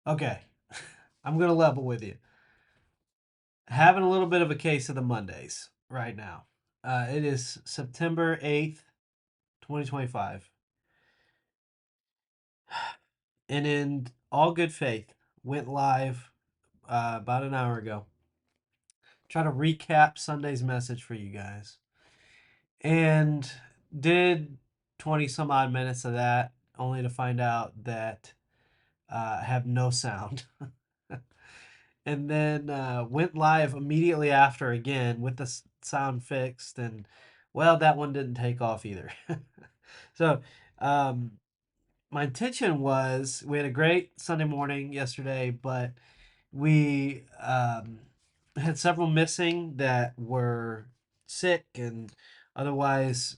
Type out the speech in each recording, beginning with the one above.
Okay, I'm gonna level with you. Having a little bit of a case of the Mondays right now. It is September 8th, 2025, and in all good faith, went live about an hour ago. Try to recap Sunday's message for you guys, and did 20 some odd minutes of that, only to find out that I have no sound. And then went live immediately after again with the sound fixed, and well, that one didn't take off either. So um, my intention was we had a great Sunday morning yesterday, but we had several missing that were sick and otherwise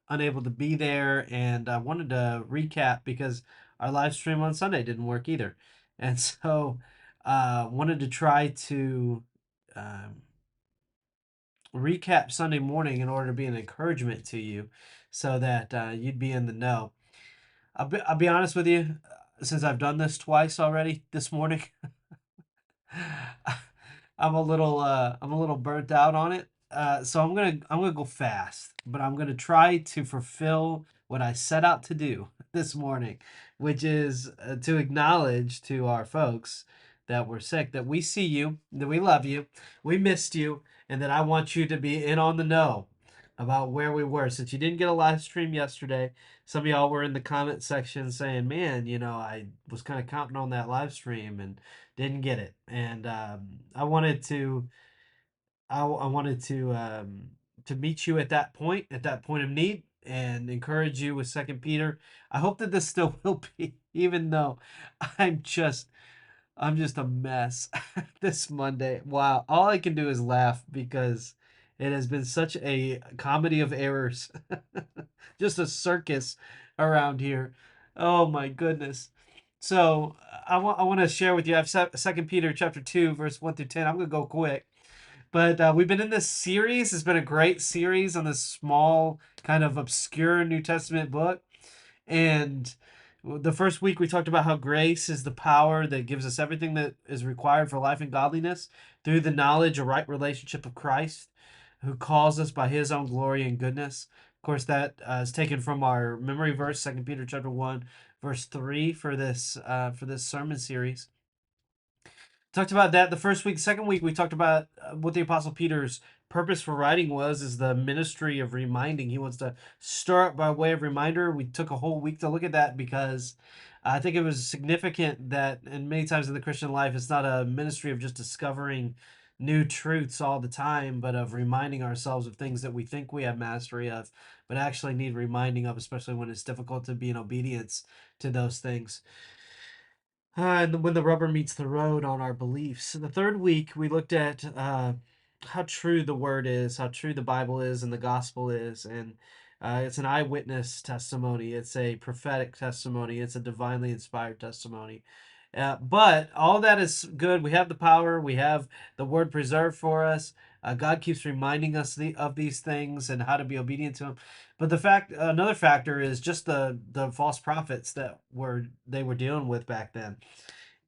unable to be there, and I wanted to recap because our live stream on Sunday didn't work either, and so wanted to try to um, recap Sunday morning in order to be an encouragement to you, so that you'd be in the know. I'll be honest with you, since I've done this twice already this morning, I'm a little burnt out on it. So I'm gonna go fast, but I'm gonna try to fulfill what I set out to do this morning, which is to acknowledge to our folks that we're sick, that we see you, that we love you, we missed you, and that I want you to be in on the know about where we were. Since you didn't get a live stream yesterday, some of y'all were in the comment section saying, "Man, I was kind of counting on that live stream and didn't get it." And I wanted to meet you at that point of need, and encourage you with Second Peter. I hope that this still will be, even though I'm just I'm just a mess this Monday. Wow, all I can do is laugh because it has been such a comedy of errors, just a circus around here. Oh my goodness. So I want to share with you. I've Second Peter chapter 2 verse 1 through 10. I'm gonna go quick, but we've been in this series. It's been a great series on this small, kind of obscure New Testament book. And the first week we talked about how grace is the power that gives us everything that is required for life and godliness through the knowledge or right relationship of Christ, who calls us by his own glory and goodness. Of course, that is taken from our memory verse, 2 Peter chapter 1, verse 3 for this sermon series. Talked about that the first week. Second week, we talked about what the Apostle Peter's purpose for writing was, is the ministry of reminding. He wants to start by way of reminder. We took a whole week to look at that because I think it was significant that, and many times in the Christian life, it's not a ministry of just discovering new truths all the time, but of reminding ourselves of things that we think we have mastery of, but actually need reminding of, especially when it's difficult to be in obedience to those things. And when the rubber meets the road on our beliefs. The third week, we looked at how true the word is, how true the Bible is, and the gospel is. And it's an eyewitness testimony, it's a prophetic testimony, it's a divinely inspired testimony. But all that is good. We have the power, we have the word preserved for us. God keeps reminding us of these things and how to be obedient to Him. But another factor is just the false prophets that they were dealing with back then.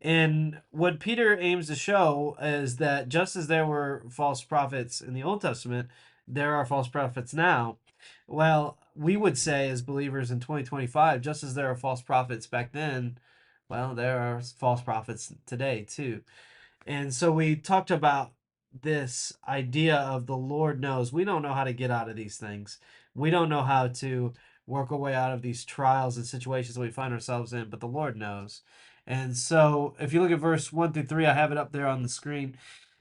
And what Peter aims to show is that just as there were false prophets in the Old Testament, there are false prophets now. Well, we would say as believers in 2025, just as there are false prophets back then, well, there are false prophets today too. And so we talked about this idea of the Lord knows. We don't know how to get out of these things. We don't know how to work our way out of these trials and situations that we find ourselves in, but the Lord knows. And so if you look at verse 1 through 3, I have it up there on the screen.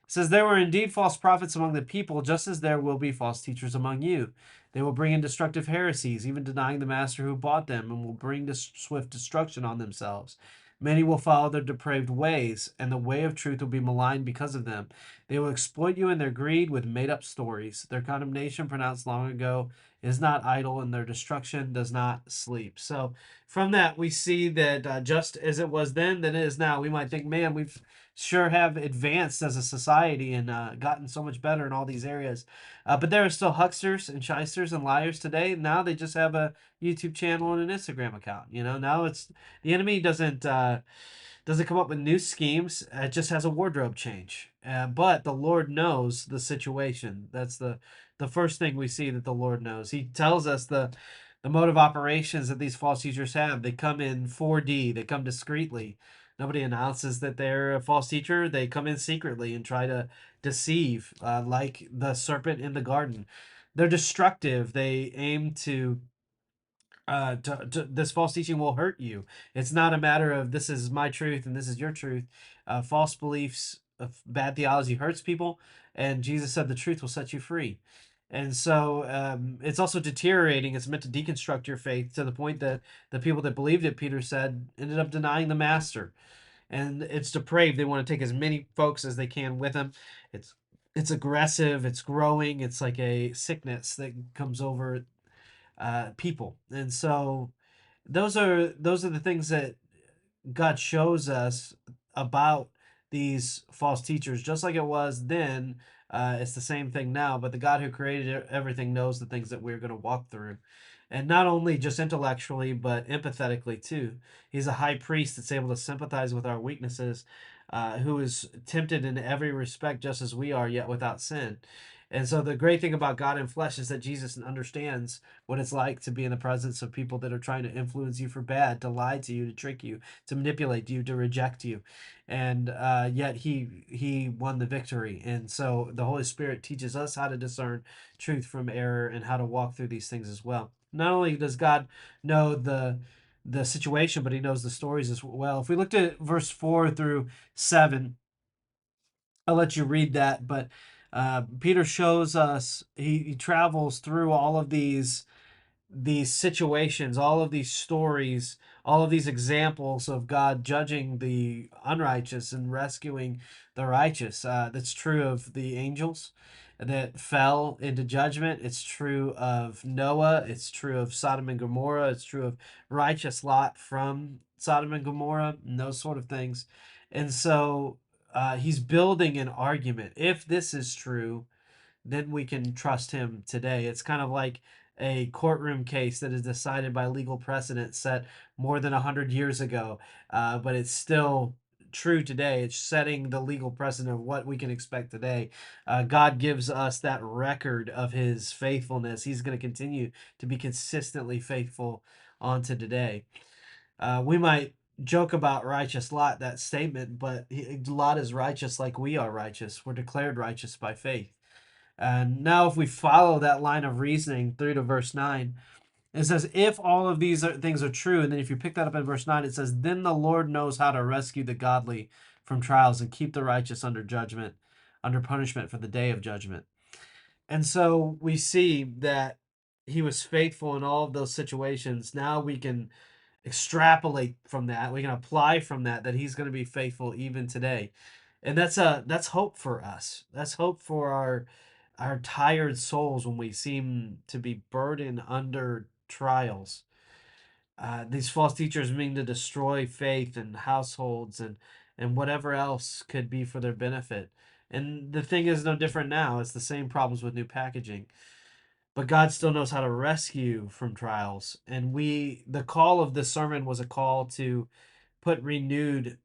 It says, "There were indeed false prophets among the people, just as there will be false teachers among you. They will bring in destructive heresies, even denying the master who bought them, and will bring swift destruction on themselves. Many will follow their depraved ways, and the way of truth will be maligned because of them. They will exploit you in their greed with made up stories. Their condemnation, pronounced long ago, is not idle, and their destruction does not sleep." So, from that, we see that just as it was then, that it is now. We might think, man, we've sure have advanced as a society and gotten so much better in all these areas. But there are still hucksters and shysters and liars today. Now they just have a YouTube channel and an Instagram account. Now it's the enemy doesn't come up with new schemes. It just has a wardrobe change. But the Lord knows the situation. That's the first thing we see that the Lord knows. He tells us the mode of operations that these false teachers have. They come in 4D. They come discreetly. Nobody announces that they're a false teacher. They come in secretly and try to deceive, like the serpent in the garden. They're destructive. They aim this false teaching will hurt you. It's not a matter of this is my truth and this is your truth. False beliefs of bad theology hurts people, and Jesus said the truth will set you free. And so it's also deteriorating. It's meant to deconstruct your faith to the point that the people that believed it, Peter said, ended up denying the master. And it's depraved. They want to take as many folks as they can with them. It's it's aggressive. It's growing. It's like a sickness that comes over people. And so those are the things that God shows us about these false teachers, just like it was then. It's the same thing now, but the God who created everything knows the things that we're going to walk through. And not only just intellectually, but empathetically too. He's a high priest that's able to sympathize with our weaknesses, who is tempted in every respect just as we are, yet without sin. And so the great thing about God in flesh is that Jesus understands what it's like to be in the presence of people that are trying to influence you for bad, to lie to you, to trick you, to manipulate you, to reject you, and yet he won the victory. And so the Holy Spirit teaches us how to discern truth from error and how to walk through these things as well. Not only does God know the situation, but He knows the stories as well. If we looked at verse 4 through 7, I'll let you read that, but Peter shows us he travels through all of these situations, all of these stories, all of these examples of God judging the unrighteous and rescuing the righteous. That's true of the angels that fell into judgment. It's true of Noah. It's true of Sodom and Gomorrah. It's true of righteous Lot from Sodom and Gomorrah and those sort of things. And so he's building an argument. If this is true, then we can trust him today. It's kind of like a courtroom case that is decided by legal precedent set more than 100 years ago, but it's still true today. It's setting the legal precedent of what we can expect today. God gives us that record of his faithfulness. He's going to continue to be consistently faithful on to today. We might joke about righteous Lot, that statement, but Lot is righteous like we are righteous. We're declared righteous by faith. And now, if we follow that line of reasoning through to verse 9, it says, if all of these things are true, and then if you pick that up in verse 9, it says, then the Lord knows how to rescue the godly from trials and keep the righteous under judgment, under punishment for the day of judgment. And so we see that he was faithful in all of those situations. Now we can extrapolate from that. We can apply from that he's going to be faithful even today. And that's hope for us. That's hope for our tired souls when we seem to be burdened under trials. These false teachers mean to destroy faith and households and whatever else could be for their benefit. And the thing is no different now. It's the same problems with new packaging. But God still knows how to rescue from trials. And the call of this sermon was a call to put renewed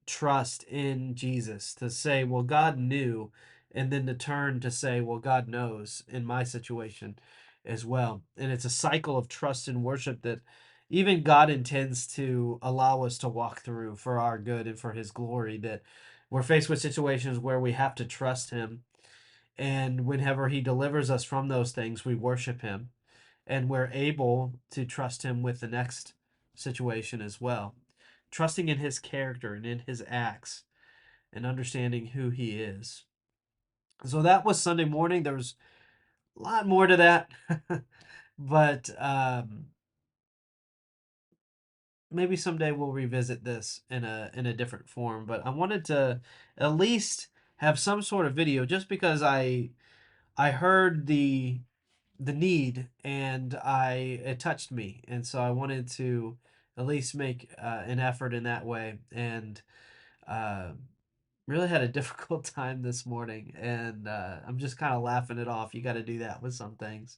trust in Jesus, to say, well, God knew, and then to turn to say, well, God knows in my situation as well. And it's a cycle of trust and worship that even God intends to allow us to walk through for our good and for his glory, that we're faced with situations where we have to trust him. And whenever he delivers us from those things, we worship him and we're able to trust him with the next situation as well, trusting in his character and in his acts and understanding who he is. So that was Sunday morning. There was a lot more to that, but maybe someday we'll revisit this in a different form. But I wanted to at least have some sort of video, just because I heard the need and it touched me, and so I wanted to at least make an effort in that way. And uh, really had a difficult time this morning, and I'm just kind of laughing it off. You got to do that with some things,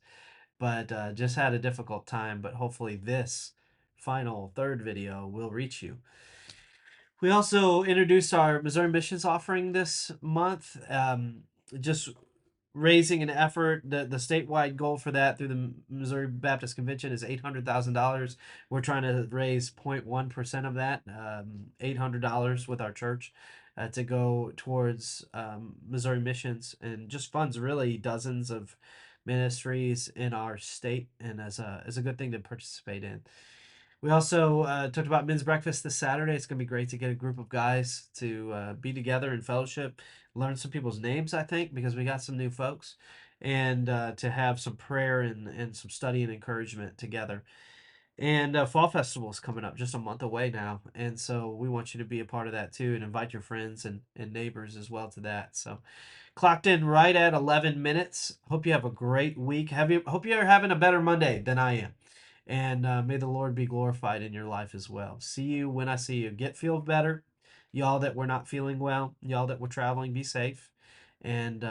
but just had a difficult time. But hopefully this final third video will reach you. We also introduced our Missouri Missions offering this month. Just raising an effort. The statewide goal for that through the Missouri Baptist Convention is $800,000. We're trying to raise 0.1% of that, $800 with our church, to go towards Missouri missions and just funds really dozens of ministries in our state, and as a good thing to participate in. We also talked about men's breakfast this Saturday. It's going to be great to get a group of guys to be together in fellowship, learn some people's names, I think, because we got some new folks, and to have some prayer and some study and encouragement together. And Fall Festival is coming up just a month away now. And so we want you to be a part of that too and invite your friends and neighbors as well to that. So clocked in right at 11 minutes. Hope you have a great week. Hope you're having a better Monday than I am. And may the Lord be glorified in your life as well. See you when I see you. Feel better. Y'all that were not feeling well, y'all that were traveling, be safe. And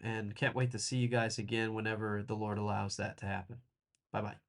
and can't wait to see you guys again whenever the Lord allows that to happen. Bye bye.